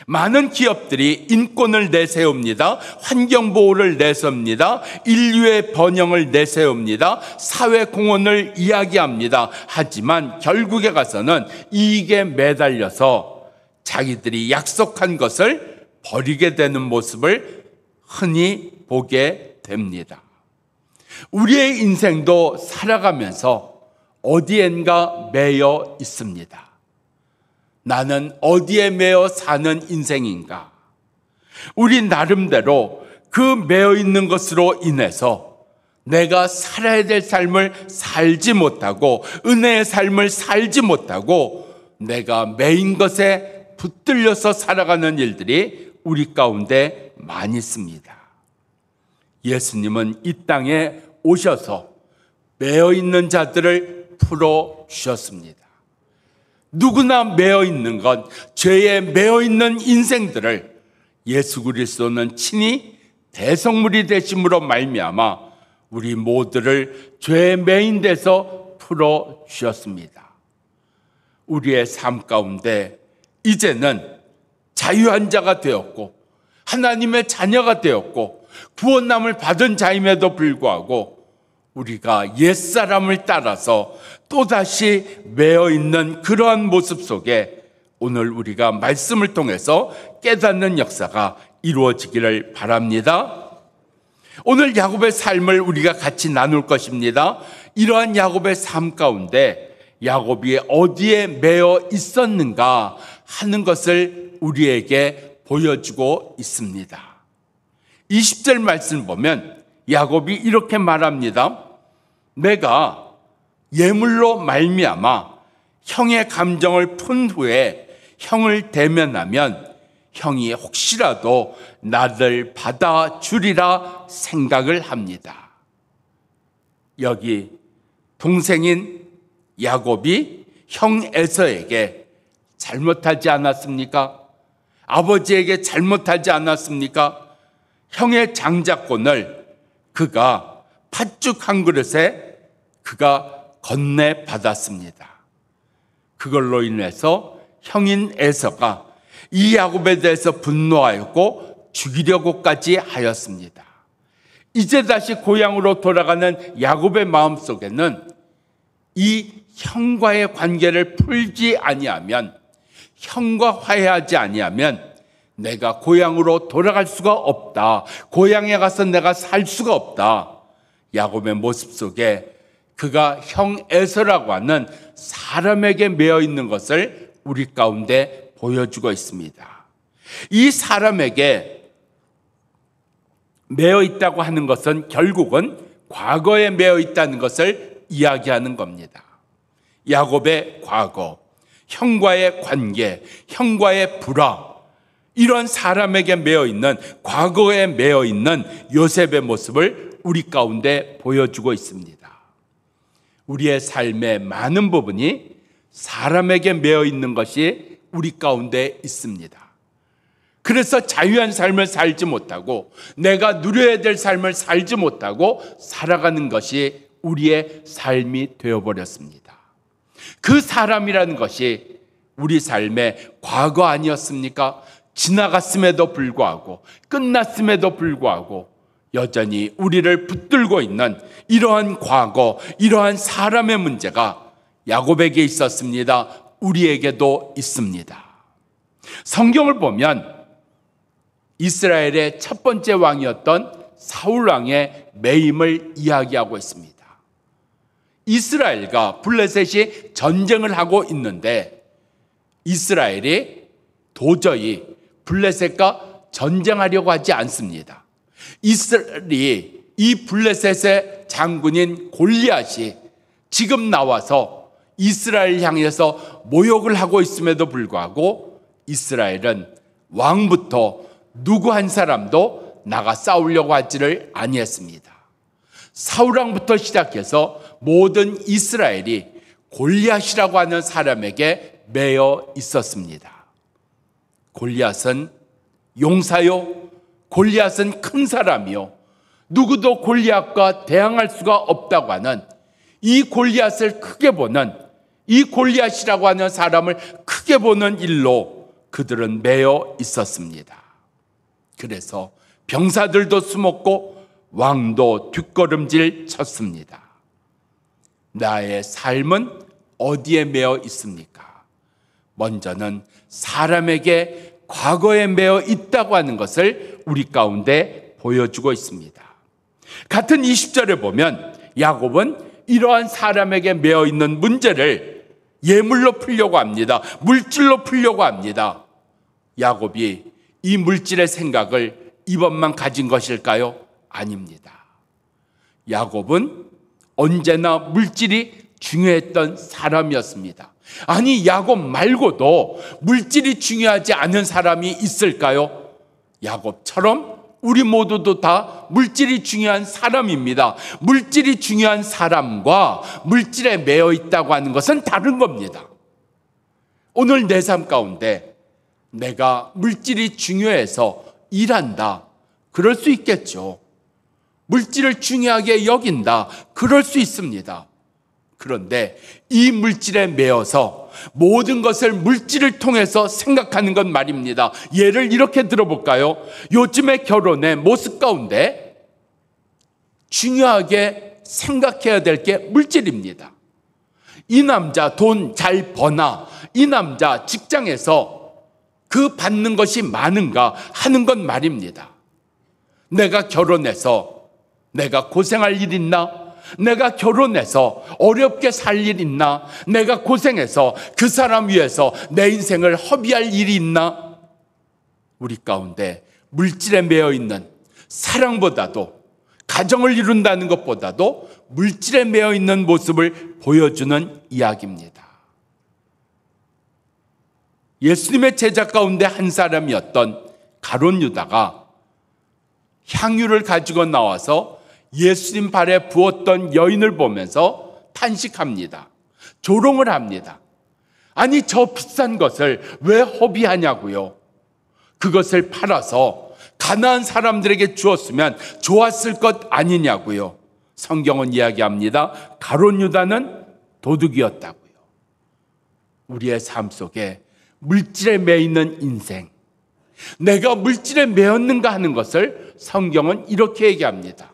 많은 기업들이 인권을 내세웁니다. 환경보호를 내세웁니다. 인류의 번영을 내세웁니다. 사회공헌을 이야기합니다. 하지만 결국에 가서는 이익에 매달려서 자기들이 약속한 것을 버리게 되는 모습을 흔히 보게 됩니다. 우리의 인생도 살아가면서 어디엔가 매여 있습니다. 나는 어디에 매여 사는 인생인가? 우리 나름대로 그 매여 있는 것으로 인해서 내가 살아야 될 삶을 살지 못하고 은혜의 삶을 살지 못하고 내가 매인 것에 붙들려서 살아가는 일들이 우리 가운데 많이 있습니다. 예수님은 이 땅에 오셔서 매여 있는 자들을 풀어주셨습니다. 누구나 매여 있는 것, 죄에 매여 있는 인생들을 예수 그리스도는 친히 대성물이 되심으로 말미암아 우리 모두를 죄에 매인 데서 풀어주셨습니다. 우리의 삶 가운데 이제는 자유한 자가 되었고 하나님의 자녀가 되었고 구원함을 받은 자임에도 불구하고 우리가 옛사람을 따라서 또다시 매여있는 그러한 모습 속에 오늘 우리가 말씀을 통해서 깨닫는 역사가 이루어지기를 바랍니다. 오늘 야곱의 삶을 우리가 같이 나눌 것입니다. 이러한 야곱의 삶 가운데 야곱이 어디에 매여 있었는가 하는 것을 우리에게 보여주고 있습니다. 20절 말씀 보면 야곱이 이렇게 말합니다. 내가 예물로 말미암아 형의 감정을 푼 후에 형을 대면하면 형이 혹시라도 나를 받아주리라 생각을 합니다. 여기 동생인 야곱이 형 에서에게 잘못하지 않았습니까? 아버지에게 잘못하지 않았습니까? 형의 장자권을 그가 팥죽 한 그릇에 그가 건네받았습니다. 그걸로 인해서 형인 에서가 이 야곱에 대해서 분노하였고 죽이려고까지 하였습니다. 이제 다시 고향으로 돌아가는 야곱의 마음속에는 이 형과의 관계를 풀지 아니하면, 형과 화해하지 아니하면 내가 고향으로 돌아갈 수가 없다. 고향에 가서 내가 살 수가 없다. 야곱의 모습 속에 그가 형 에서라고 하는 사람에게 매여 있는 것을 우리 가운데 보여주고 있습니다. 이 사람에게 매여 있다고 하는 것은 결국은 과거에 매여 있다는 것을 이야기하는 겁니다. 야곱의 과거, 형과의 관계, 형과의 불화, 이런 사람에게 매여 있는, 과거에 매여 있는 요셉의 모습을 우리 가운데 보여주고 있습니다. 우리의 삶의 많은 부분이 사람에게 매여 있는 것이 우리 가운데 있습니다. 그래서 자유한 삶을 살지 못하고 내가 누려야 될 삶을 살지 못하고 살아가는 것이 우리의 삶이 되어버렸습니다. 그 사람이라는 것이 우리 삶의 과거 아니었습니까? 지나갔음에도 불구하고 끝났음에도 불구하고 여전히 우리를 붙들고 있는 이러한 과거, 이러한 사람의 문제가 야곱에게 있었습니다. 우리에게도 있습니다. 성경을 보면 이스라엘의 첫 번째 왕이었던 사울 왕의 매임을 이야기하고 있습니다. 이스라엘과 블레셋이 전쟁을 하고 있는데 이스라엘이 도저히 블레셋과 전쟁하려고 하지 않습니다. 이스라엘이 이 블레셋의 장군인 골리앗이 지금 나와서 이스라엘 향해서 모욕을 하고 있음에도 불구하고 이스라엘은 왕부터 누구 한 사람도 나가 싸우려고 하지를 아니했습니다. 사울왕부터 시작해서 모든 이스라엘이 골리앗이라고 하는 사람에게 매여 있었습니다. 골리앗은 용사요, 골리앗은 큰 사람이요, 누구도 골리앗과 대항할 수가 없다고 하는 이 골리앗을 크게 보는, 이 골리앗이라고 하는 사람을 크게 보는 일로 그들은 매여 있었습니다. 그래서 병사들도 숨었고 왕도 뒷걸음질 쳤습니다. 나의 삶은 어디에 매여 있습니까? 먼저는 사람에게 과거에 매여 있다고 하는 것을 우리 가운데 보여주고 있습니다. 같은 20절에 보면 야곱은 이러한 사람에게 매여 있는 문제를 예물로 풀려고 합니다. 물질로 풀려고 합니다. 야곱이 이 물질의 생각을 이번만 가진 것일까요? 아닙니다. 야곱은 언제나 물질이 중요했던 사람이었습니다. 아니, 야곱 말고도 물질이 중요하지 않은 사람이 있을까요? 야곱처럼 우리 모두도 다 물질이 중요한 사람입니다. 물질이 중요한 사람과 물질에 매여 있다고 하는 것은 다른 겁니다. 오늘 내 삶 가운데 내가 물질이 중요해서 일한다. 그럴 수 있겠죠. 물질을 중요하게 여긴다. 그럴 수 있습니다. 그런데 이 물질에 매여서 모든 것을 물질을 통해서 생각하는 건 말입니다. 예를 이렇게 들어볼까요? 요즘의 결혼의 모습 가운데 중요하게 생각해야 될 게 물질입니다. 이 남자 돈 잘 버나, 이 남자 직장에서 그 받는 것이 많은가 하는 건 말입니다. 내가 결혼해서 내가 고생할 일 있나? 내가 결혼해서 어렵게 살 일 있나? 내가 고생해서 그 사람 위해서 내 인생을 허비할 일이 있나? 우리 가운데 물질에 매여 있는 사랑보다도, 가정을 이룬다는 것보다도 물질에 매여 있는 모습을 보여주는 이야기입니다. 예수님의 제자 가운데 한 사람이었던 가룟 유다가 향유를 가지고 나와서 예수님 발에 부었던 여인을 보면서 탄식합니다. 조롱을 합니다. 아니, 저 비싼 것을 왜 허비하냐고요. 그것을 팔아서 가난한 사람들에게 주었으면 좋았을 것 아니냐고요. 성경은 이야기합니다. 가룟 유다는 도둑이었다고요. 우리의 삶 속에 물질에 매여 있는 인생, 내가 물질에 매였는가 하는 것을 성경은 이렇게 얘기합니다.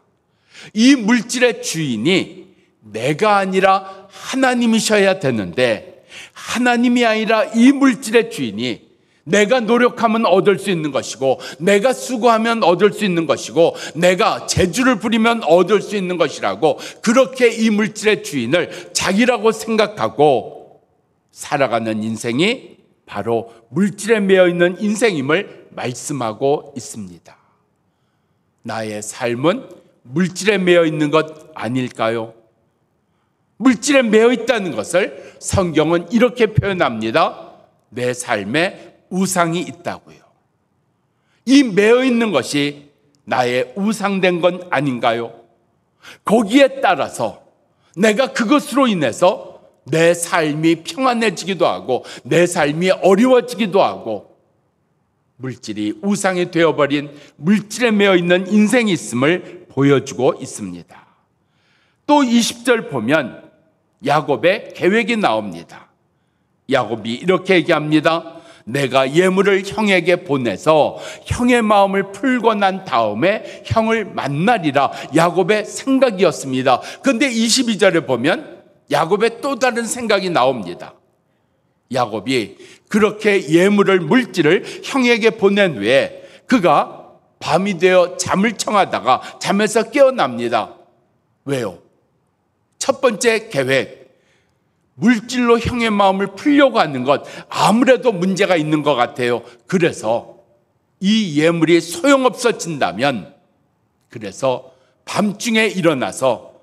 이 물질의 주인이 내가 아니라 하나님이셔야 되는데, 하나님이 아니라 이 물질의 주인이 내가 노력하면 얻을 수 있는 것이고, 내가 수고하면 얻을 수 있는 것이고, 내가 재주를 부리면 얻을 수 있는 것이라고, 그렇게 이 물질의 주인을 자기라고 생각하고 살아가는 인생이 바로 물질에 매여 있는 인생임을 말씀하고 있습니다. 나의 삶은 물질에 매여 있는 것 아닐까요? 물질에 매여 있다는 것을 성경은 이렇게 표현합니다. 내 삶에 우상이 있다고요. 이 매여 있는 것이 나의 우상된 건 아닌가요? 거기에 따라서 내가 그것으로 인해서 내 삶이 평안해지기도 하고 내 삶이 어려워지기도 하고 물질이 우상이 되어버린 물질에 매여 있는 인생이 있음을 보여주고 있습니다. 또 20절 보면 야곱의 계획이 나옵니다. 야곱이 이렇게 얘기합니다. 내가 예물을 형에게 보내서 형의 마음을 풀고 난 다음에 형을 만나리라. 야곱의 생각이었습니다. 그런데 22절에 보면 야곱의 또 다른 생각이 나옵니다. 야곱이 그렇게 예물을, 물질을 형에게 보낸 후에 그가 밤이 되어 잠을 청하다가 잠에서 깨어납니다. 왜요? 첫 번째 계획, 물질로 형의 마음을 풀려고 하는 것, 아무래도 문제가 있는 것 같아요. 그래서 이 예물이 소용없어진다면, 그래서 밤중에 일어나서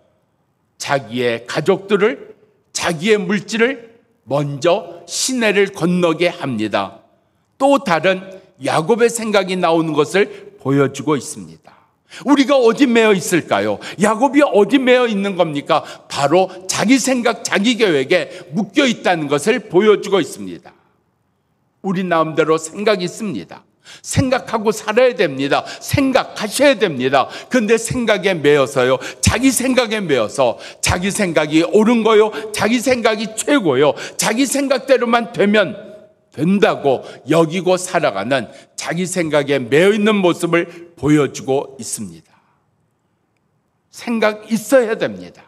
자기의 가족들을, 자기의 물질을 먼저 시내를 건너게 합니다. 또 다른 야곱의 생각이 나오는 것을 보여주고 있습니다. 우리가 어디 매여 있을까요? 야곱이 어디 매여 있는 겁니까? 바로 자기 생각, 자기 계획에 묶여 있다는 것을 보여주고 있습니다. 우리 마음대로 생각이 있습니다. 생각하고 살아야 됩니다. 생각하셔야 됩니다. 그런데 생각에 매여서요, 자기 생각에 매여서 자기 생각이 옳은 거요, 자기 생각이 최고요, 자기 생각대로만 되면 된다고 여기고 살아가는 자기 생각에 매여 있는 모습을 보여주고 있습니다. 생각 있어야 됩니다.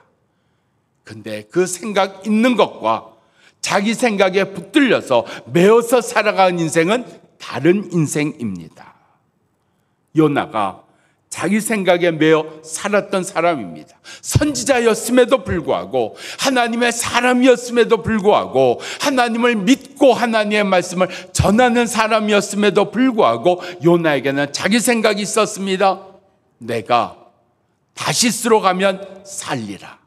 근데 그 생각 있는 것과 자기 생각에 붙들려서 매어서 살아가는 인생은 다른 인생입니다. 요나가 자기 생각에 매여 살았던 사람입니다. 선지자였음에도 불구하고, 하나님의 사람이었음에도 불구하고, 하나님을 믿고 하나님의 말씀을 전하는 사람이었음에도 불구하고 요나에게는 자기 생각이 있었습니다. 내가 다시스로 가면 살리라.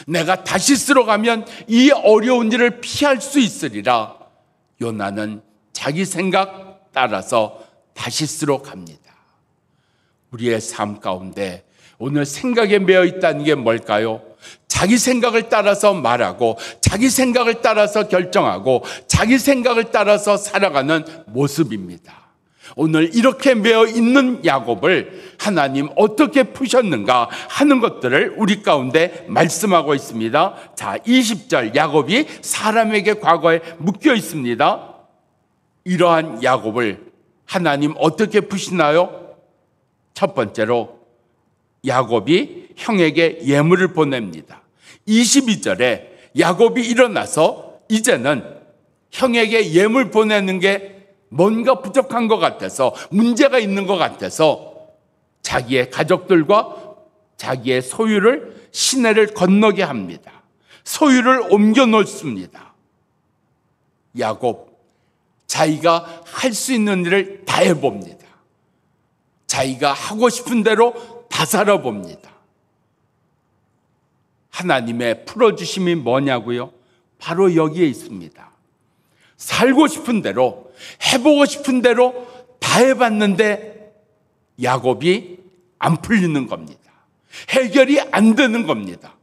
내가 다시스로 가면 이 어려운 일을 피할 수 있으리라. 요나는 자기 생각 따라서 다시스로 갑니다. 우리의 삶 가운데 오늘 생각에 매여 있다는 게 뭘까요? 자기 생각을 따라서 말하고, 자기 생각을 따라서 결정하고, 자기 생각을 따라서 살아가는 모습입니다. 오늘 이렇게 매여 있는 야곱을 하나님 어떻게 푸셨는가 하는 것들을 우리 가운데 말씀하고 있습니다. 자, 20절, 야곱이 사람에게 과거에 묶여 있습니다. 이러한 야곱을 하나님 어떻게 푸시나요? 첫 번째로 야곱이 형에게 예물을 보냅니다. 22절에 야곱이 일어나서 이제는 형에게 예물 보내는 게 뭔가 부족한 것 같아서, 문제가 있는 것 같아서 자기의 가족들과 자기의 소유를 시내를 건너게 합니다. 소유를 옮겨 놓습니다. 야곱, 자기가 할 수 있는 일을 다 해봅니다. 자기가 하고 싶은 대로 다 살아봅니다. 하나님의 풀어주심이 뭐냐고요? 바로 여기에 있습니다. 살고 싶은 대로, 해보고 싶은 대로 다 해봤는데 야곱이 안 풀리는 겁니다. 해결이 안 되는 겁니다.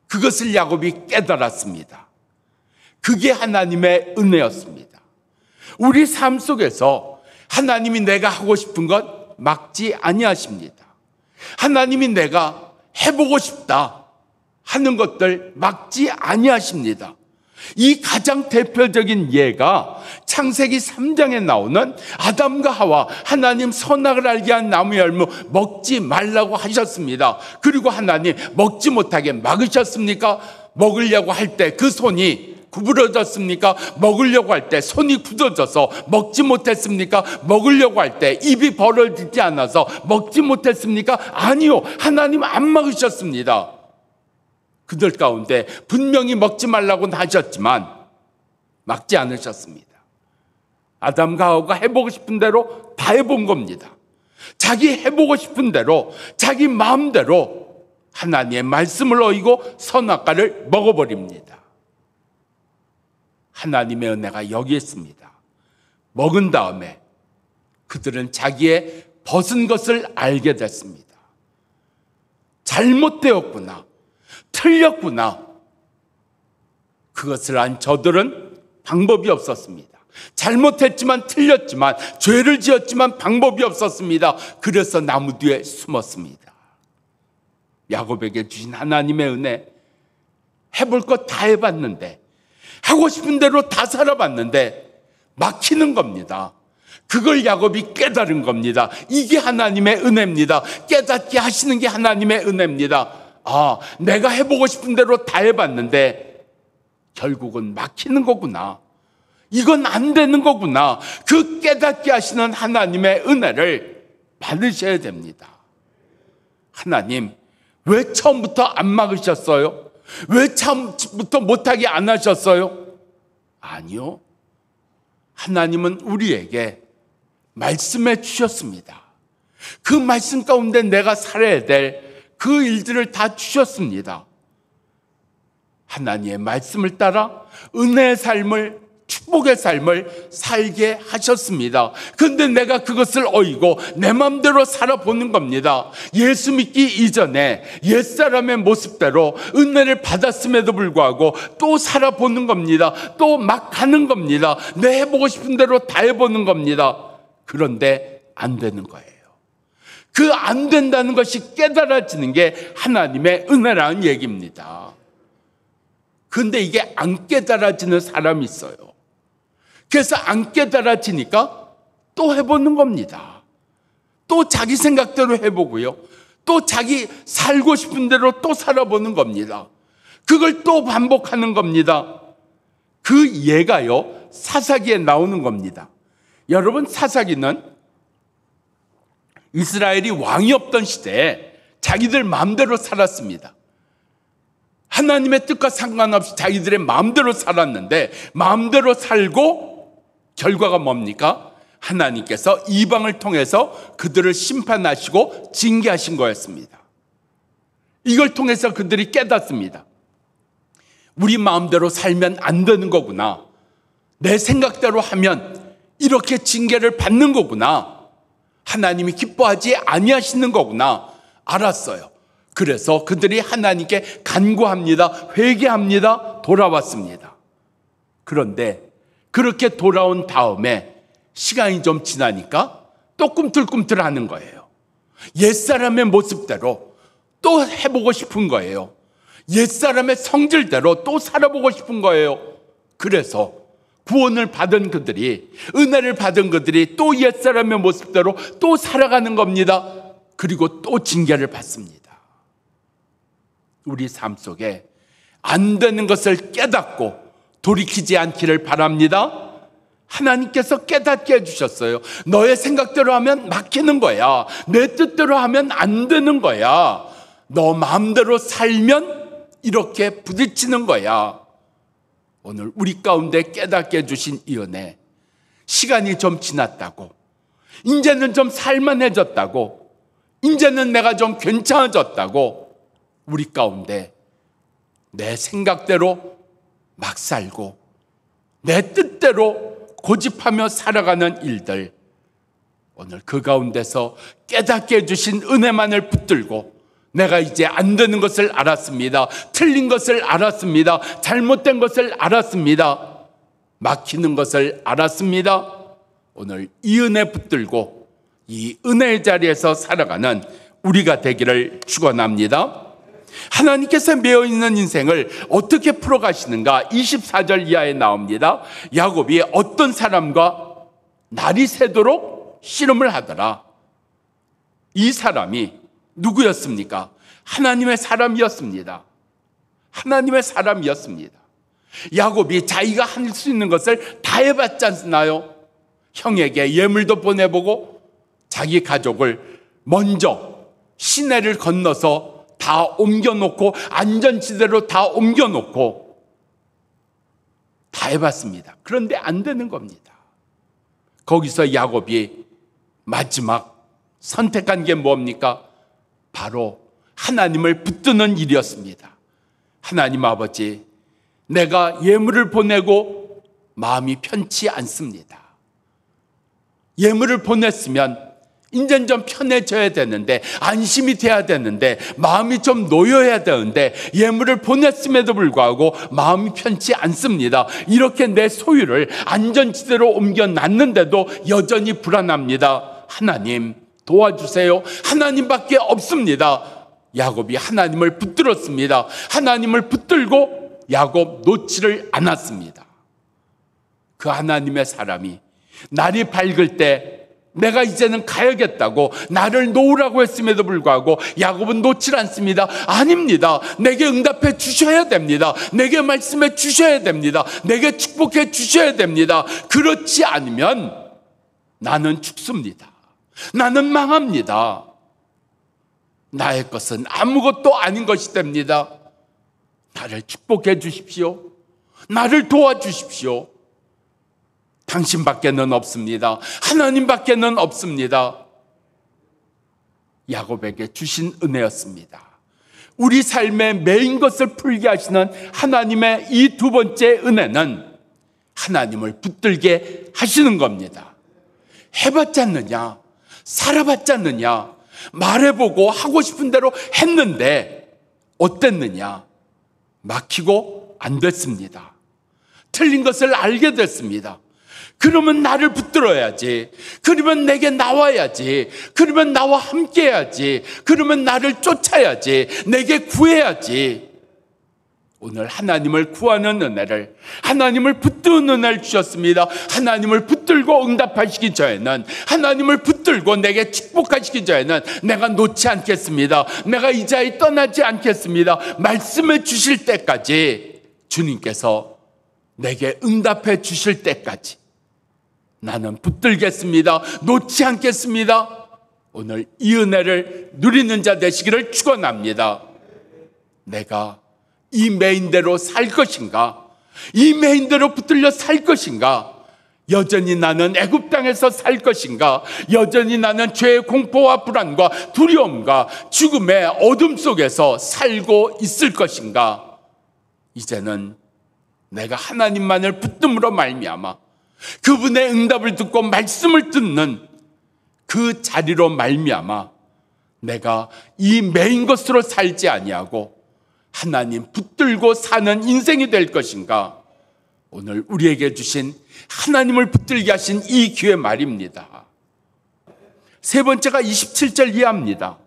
그것을 야곱이 깨달았습니다. 그게 하나님의 은혜였습니다. 우리 삶 속에서 하나님이 내가 하고 싶은 것 막지 아니하십니다. 하나님이 내가 해보고 싶다 하는 것들 막지 아니하십니다. 이 가장 대표적인 예가 창세기 3장에 나오는 아담과 하와, 하나님 선악을 알게 한 나무 열무 먹지 말라고 하셨습니다. 그리고 하나님 먹지 못하게 막으셨습니까? 먹으려고 할 때 그 손이 구부러졌습니까? 먹으려고 할 때 손이 굳어져서 먹지 못했습니까? 먹으려고 할 때 입이 벌어지지 않아서 먹지 못했습니까? 아니요, 하나님 안 막으셨습니다. 그들 가운데 분명히 먹지 말라고는 하셨지만 막지 않으셨습니다. 아담과 하와가 해보고 싶은 대로 다 해본 겁니다. 자기 해보고 싶은 대로, 자기 마음대로 하나님의 말씀을 어기고 선악과를 먹어버립니다. 하나님의 은혜가 여기 있습니다. 먹은 다음에 그들은 자기의 벗은 것을 알게 됐습니다. 잘못되었구나, 틀렸구나. 그것을 안 저들은 방법이 없었습니다. 잘못했지만, 틀렸지만, 죄를 지었지만 방법이 없었습니다. 그래서 나무 뒤에 숨었습니다. 야곱에게 주신 하나님의 은혜, 해볼 것 다 해봤는데, 하고 싶은 대로 다 살아봤는데 막히는 겁니다. 그걸 야곱이 깨달은 겁니다. 이게 하나님의 은혜입니다. 깨닫게 하시는 게 하나님의 은혜입니다. 아, 내가 해보고 싶은 대로 다 해봤는데 결국은 막히는 거구나. 이건 안 되는 거구나. 그 깨닫게 하시는 하나님의 은혜를 받으셔야 됩니다. 하나님, 왜 처음부터 안 막으셨어요? 왜 처음부터 못하게 안 하셨어요? 아니요. 하나님은 우리에게 말씀해 주셨습니다. 그 말씀 가운데 내가 살아야 될 그 일들을 다 주셨습니다. 하나님의 말씀을 따라 은혜의 삶을, 축복의 삶을 살게 하셨습니다. 그런데 내가 그것을 어기고 내 마음대로 살아보는 겁니다. 예수 믿기 이전에 옛사람의 모습대로 은혜를 받았음에도 불구하고 또 살아보는 겁니다. 또 막 가는 겁니다. 내 해보고 싶은 대로 다 해보는 겁니다. 그런데 안 되는 거예요. 그 안 된다는 것이 깨달아지는 게 하나님의 은혜라는 얘기입니다. 그런데 이게 안 깨달아지는 사람이 있어요. 그래서 안 깨달아지니까 또 해보는 겁니다. 또 자기 생각대로 해보고요. 또 자기 살고 싶은 대로 또 살아보는 겁니다. 그걸 또 반복하는 겁니다. 그 예가요, 사사기에 나오는 겁니다. 여러분, 사사기는 이스라엘이 왕이 없던 시대에 자기들 마음대로 살았습니다. 하나님의 뜻과 상관없이 자기들의 마음대로 살았는데, 마음대로 살고 결과가 뭡니까? 하나님께서 이방을 통해서 그들을 심판하시고 징계하신 거였습니다. 이걸 통해서 그들이 깨닫습니다. 우리 마음대로 살면 안 되는 거구나. 내 생각대로 하면 이렇게 징계를 받는 거구나. 하나님이 기뻐하지 아니하시는 거구나. 알았어요. 그래서 그들이 하나님께 간구합니다. 회개합니다. 돌아왔습니다. 그런데 그렇게 돌아온 다음에 시간이 좀 지나니까 또 꿈틀꿈틀 하는 거예요. 옛사람의 모습대로 또 해보고 싶은 거예요. 옛사람의 성질대로 또 살아보고 싶은 거예요. 그래서 구원을 받은 그들이, 은혜를 받은 그들이 또 옛사람의 모습대로 또 살아가는 겁니다. 그리고 또 징계를 받습니다. 우리 삶 속에 안 되는 것을 깨닫고 돌이키지 않기를 바랍니다. 하나님께서 깨닫게 해주셨어요. 너의 생각대로 하면 막히는 거야. 내 뜻대로 하면 안 되는 거야. 너 마음대로 살면 이렇게 부딪히는 거야. 오늘 우리 가운데 깨닫게 해주신 이 은혜, 시간이 좀 지났다고, 이제는 좀 살만해졌다고, 이제는 내가 좀 괜찮아졌다고 우리 가운데 내 생각대로 막 살고 내 뜻대로 고집하며 살아가는 일들, 오늘 그 가운데서 깨닫게 해주신 은혜만을 붙들고 내가 이제 안 되는 것을 알았습니다. 틀린 것을 알았습니다. 잘못된 것을 알았습니다. 막히는 것을 알았습니다. 오늘 이 은혜 붙들고 이 은혜의 자리에서 살아가는 우리가 되기를 축원합니다. 하나님께서 매어있는 인생을 어떻게 풀어가시는가? 24절 이하에 나옵니다. 야곱이 어떤 사람과 날이 새도록 씨름을 하더라. 이 사람이 누구였습니까? 하나님의 사람이었습니다. 하나님의 사람이었습니다. 야곱이 자기가 할 수 있는 것을 다 해봤지 않나요? 형에게 예물도 보내보고 자기 가족을 먼저 시내를 건너서 다 옮겨놓고 안전지대로 다 옮겨놓고 다 해봤습니다. 그런데 안 되는 겁니다. 거기서 야곱이 마지막 선택한 게 뭡니까? 바로 하나님을 붙드는 일이었습니다. 하나님 아버지, 내가 예물을 보내고 마음이 편치 않습니다. 예물을 보냈으면 이젠 좀 편해져야 되는데, 안심이 돼야 되는데, 마음이 좀 놓여야 되는데 예물을 보냈음에도 불구하고 마음이 편치 않습니다. 이렇게 내 소유를 안전지대로 옮겨놨는데도 여전히 불안합니다. 하나님 도와주세요. 하나님밖에 없습니다. 야곱이 하나님을 붙들었습니다. 하나님을 붙들고 야곱 놓지를 않았습니다. 그 하나님의 사람이 날이 밝을 때 내가 이제는 가야겠다고 나를 놓으라고 했음에도 불구하고 야곱은 놓질 않습니다. 아닙니다. 내게 응답해 주셔야 됩니다. 내게 말씀해 주셔야 됩니다. 내게 축복해 주셔야 됩니다. 그렇지 않으면 나는 죽습니다. 나는 망합니다. 나의 것은 아무것도 아닌 것이 됩니다. 나를 축복해 주십시오. 나를 도와주십시오. 당신밖에는 없습니다. 하나님밖에는 없습니다. 야곱에게 주신 은혜였습니다. 우리 삶의 메인 것을 풀게 하시는 하나님의 이 두 번째 은혜는 하나님을 붙들게 하시는 겁니다. 해봤지 않느냐? 살아봤지 않느냐? 말해보고 하고 싶은 대로 했는데 어땠느냐? 막히고 안 됐습니다. 틀린 것을 알게 됐습니다. 그러면 나를 붙들어야지. 그러면 내게 나와야지. 그러면 나와 함께 해야지. 그러면 나를 쫓아야지. 내게 구해야지. 오늘 하나님을 구하는 은혜를, 하나님을 붙드는 은혜를 주셨습니다. 하나님을 붙들고 응답하시기 전에는, 하나님을 붙들고 내게 축복하시기 전에는 내가 놓지 않겠습니다. 내가 이 자리 떠나지 않겠습니다. 말씀해 주실 때까지, 주님께서 내게 응답해 주실 때까지 나는 붙들겠습니다. 놓지 않겠습니다. 오늘 이 은혜를 누리는 자 되시기를 축원합니다. 내가 이 메인대로 살 것인가? 이 메인대로 붙들려 살 것인가? 여전히 나는 애굽 땅에서 살 것인가? 여전히 나는 죄의 공포와 불안과 두려움과 죽음의 어둠 속에서 살고 있을 것인가? 이제는 내가 하나님만을 붙듦으로 말미암아 그분의 응답을 듣고 말씀을 듣는 그 자리로 말미암아 내가 이 메인 것으로 살지 아니하고 하나님 붙들고 사는 인생이 될 것인가? 오늘 우리에게 주신 하나님을 붙들게 하신 이 기회 말입니다. 세 번째가 27절 이하입니다.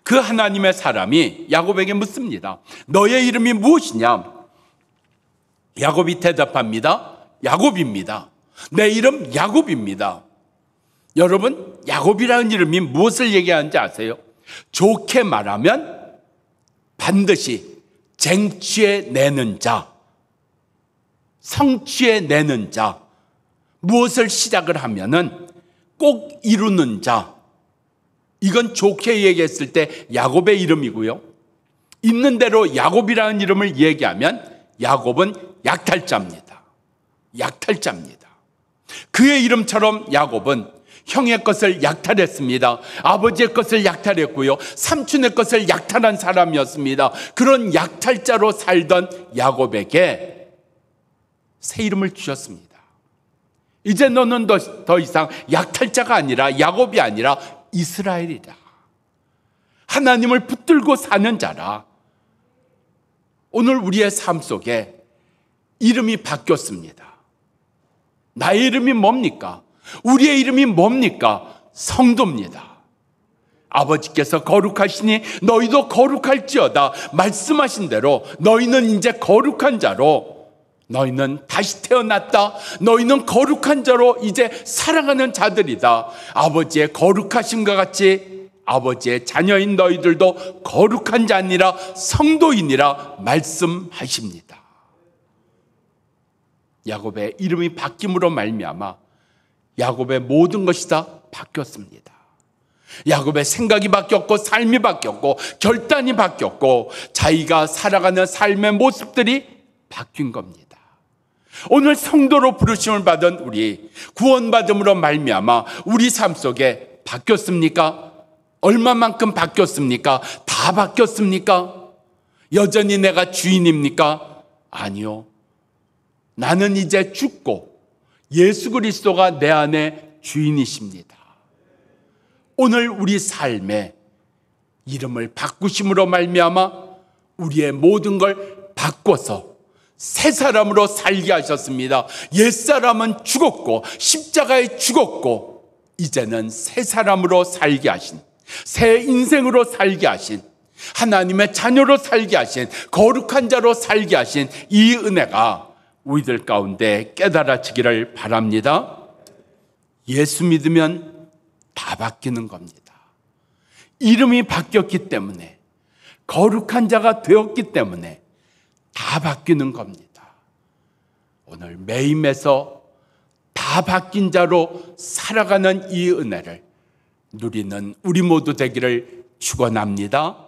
그 하나님의 사람이 야곱에게 묻습니다. 너의 이름이 무엇이냐? 야곱이 대답합니다. 야곱입니다. 내 이름 야곱입니다. 여러분, 야곱이라는 이름이 무엇을 얘기하는지 아세요? 좋게 말하면 반드시 쟁취해내는 자, 성취해내는 자, 무엇을 시작을 하면은 꼭 이루는 자, 이건 좋게 얘기했을 때 야곱의 이름이고요. 있는 대로 야곱이라는 이름을 얘기하면 야곱은 약탈자입니다. 약탈자입니다. 그의 이름처럼 야곱은 형의 것을 약탈했습니다. 아버지의 것을 약탈했고요. 삼촌의 것을 약탈한 사람이었습니다. 그런 약탈자로 살던 야곱에게 새 이름을 주셨습니다. 이제 너는 더 이상 약탈자가 아니라 야곱이 아니라 이스라엘이다. 하나님을 붙들고 사는 자라. 오늘 우리의 삶 속에 이름이 바뀌었습니다. 나의 이름이 뭡니까? 우리의 이름이 뭡니까? 성도입니다. 아버지께서 거룩하시니 너희도 거룩할지어다 말씀하신 대로 너희는 이제 거룩한 자로, 너희는 다시 태어났다. 너희는 거룩한 자로 이제 살아가는 자들이다. 아버지의 거룩하심과 같이 아버지의 자녀인 너희들도 거룩한 자니라 성도이니라 말씀하십니다. 야곱의 이름이 바뀜으로 말미암아 야곱의 모든 것이 다 바뀌었습니다. 야곱의 생각이 바뀌었고 삶이 바뀌었고 결단이 바뀌었고 자기가 살아가는 삶의 모습들이 바뀐 겁니다. 오늘 성도로 부르심을 받은 우리, 구원받음으로 말미암아 우리 삶 속에 바뀌었습니까? 얼마만큼 바뀌었습니까? 다 바뀌었습니까? 여전히 내가 주인입니까? 아니요. 나는 이제 죽고 예수 그리스도가 내 안에 주인이십니다. 오늘 우리 삶에 이름을 바꾸심으로 말미암아 우리의 모든 걸 바꿔서 새 사람으로 살게 하셨습니다. 옛사람은 죽었고 십자가에 죽었고 이제는 새 사람으로 살게 하신, 새 인생으로 살게 하신, 하나님의 자녀로 살게 하신, 거룩한 자로 살게 하신 이 은혜가 우리들 가운데 깨달아지기를 바랍니다. 예수 믿으면 다 바뀌는 겁니다. 이름이 바뀌었기 때문에, 거룩한 자가 되었기 때문에 다 바뀌는 겁니다. 오늘 매임에서 다 바뀐 자로 살아가는 이 은혜를 누리는 우리 모두 되기를 축원합니다.